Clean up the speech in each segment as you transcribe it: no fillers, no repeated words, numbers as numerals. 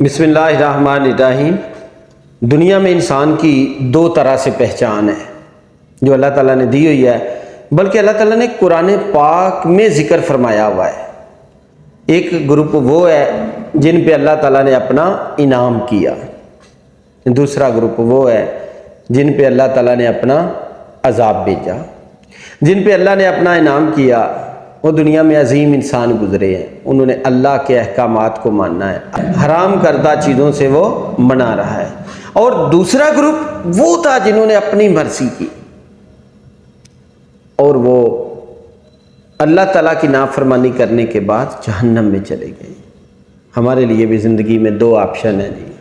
بسم اللہ الرحمن الرحیم۔ دنیا میں انسان کی دو طرح سے پہچان ہے جو اللہ تعالیٰ نے دی ہوئی ہے، بلکہ اللہ تعالیٰ نے قرآن پاک میں ذکر فرمایا ہوا ہے۔ ایک گروپ وہ ہے جن پہ اللہ تعالیٰ نے اپنا انعام کیا، دوسرا گروپ وہ ہے جن پہ اللہ تعالیٰ نے اپنا عذاب بھیجا۔ جن پہ اللہ نے اپنا انعام کیا وہ دنیا میں عظیم انسان گزرے ہیں، انہوں نے اللہ کے احکامات کو ماننا ہے، حرام کردہ چیزوں سے وہ منع رہا ہے۔ اور دوسرا گروپ وہ تھا جنہوں نے اپنی مرضی کی اور وہ اللہ تعالیٰ کی نافرمانی کرنے کے بعد جہنم میں چلے گئے۔ ہمارے لیے بھی زندگی میں دو آپشن ہیں جی،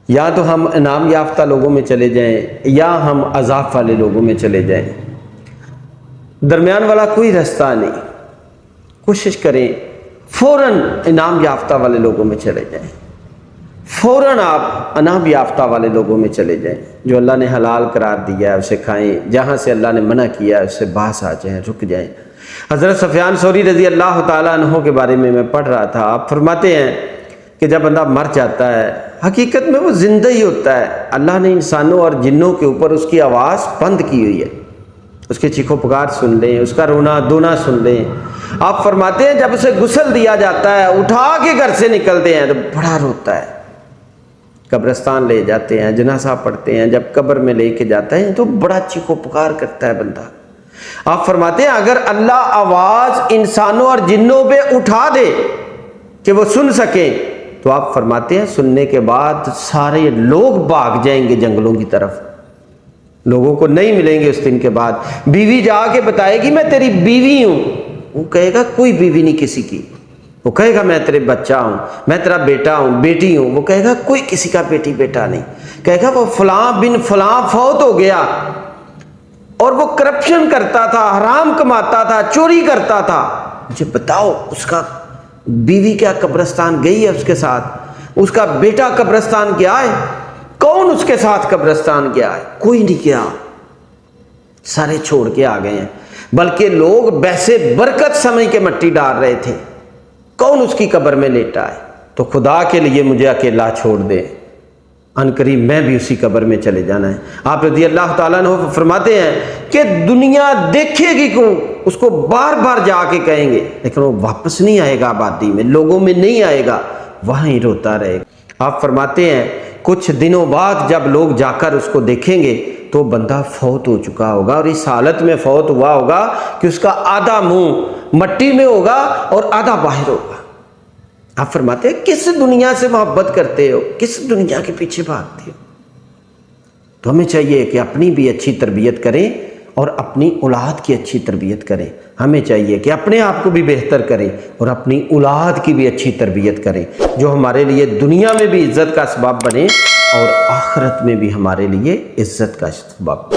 یا تو ہم انعام یافتہ لوگوں میں چلے جائیں یا ہم عذاب والے لوگوں میں چلے جائیں، درمیان والا کوئی راستہ نہیں۔ کوشش کریں فوراً انعام یافتہ والے لوگوں میں چلے جائیں، فوراً آپ انعام یافتہ والے لوگوں میں چلے جائیں، جو اللہ نے حلال قرار دیا ہے اسے کھائیں، جہاں سے اللہ نے منع کیا ہے اس سے باز آ جائیں، رک جائیں۔ حضرت سفیان ثوری رضی اللہ تعالیٰ عنہ کے بارے میں پڑھ رہا تھا، آپ فرماتے ہیں کہ جب بندہ مر جاتا ہے حقیقت میں وہ زندہ ہی ہوتا ہے، اللہ نے انسانوں اور جنوں کے اوپر اس کی آواز بند کی ہوئی ہے، اس کے چیخو پکار سن لیں، اس کا رونا دھونا سن لیں۔ آپ فرماتے ہیں جب اسے غسل دیا جاتا ہے، اٹھا کے گھر سے نکلتے ہیں تو بڑا روتا ہے، قبرستان لے جاتے ہیں، جنازہ پڑھتے ہیں، جب قبر میں لے کے جاتے ہیں تو بڑا چیخو پکار کرتا ہے بندہ۔ آپ فرماتے ہیں اگر اللہ آواز انسانوں اور جنوں پہ اٹھا دے کہ وہ سن سکیں تو آپ فرماتے ہیں سننے کے بعد سارے لوگ بھاگ جائیں گے جنگلوں کی طرف، لوگوں کو نہیں ملیں گے اس دن کے بعد۔ بیوی جا کے بتائے گی میں تیری بیوی ہوں، وہ کہے گا کوئی بیوی نہیں کسی کی، وہ کہے گا میں تیرے بچہ ہوں، میں تیرا بیٹا ہوں بیٹی ہوں، وہ کہے گا کوئی کسی کا بیٹی بیٹا نہیں، کہے گا وہ فلاں بن فلاں فوت ہو گیا اور وہ کرپشن کرتا تھا، حرام کماتا تھا، چوری کرتا تھا، مجھے بتاؤ اس کا بیوی کیا قبرستان گئی ہے اس کے ساتھ، اس کا بیٹا قبرستان گیا ہے، کون اس کے ساتھ قبرستان گیا ہے؟ کوئی نہیں گیا، سارے چھوڑ کے آ گئے ہیں، بلکہ لوگ بحث برکت سمجھ کے مٹی ڈال رہے تھے، کون اس کی قبر میں لیٹا ہے؟ تو خدا کے لیے مجھے اکیلا چھوڑ دے، ان قریب میں بھی اسی قبر میں چلے جانا ہے۔ آپ رضی اللہ تعالیٰ عنہ فرماتے ہیں کہ دنیا دیکھے گی کیوں، اس کو بار بار جا کے کہیں گے، لیکن وہ واپس نہیں آئے گا آبادی میں، لوگوں میں نہیں آئے گا، وہاں ہی روتا رہے گا۔ آپ فرماتے ہیں کچھ دنوں بعد جب لوگ جا کر اس کو دیکھیں گے تو بندہ فوت ہو چکا ہوگا، اور اس حالت میں فوت ہوا ہوگا کہ اس کا آدھا منہ مٹی میں ہوگا اور آدھا باہر ہوگا۔ آپ فرماتے ہیں کس دنیا سے محبت کرتے ہو، کس دنیا کے پیچھے بھاگتے ہو؟ تو ہمیں چاہیے کہ اپنی بھی اچھی تربیت کریں اور اپنی اولاد کی اچھی تربیت کریں، ہمیں چاہیے کہ اپنے آپ کو بھی بہتر کریں اور اپنی اولاد کی بھی اچھی تربیت کریں، جو ہمارے لیے دنیا میں بھی عزت کا سبب بنے اور آخرت میں بھی ہمارے لیے عزت کا سبب۔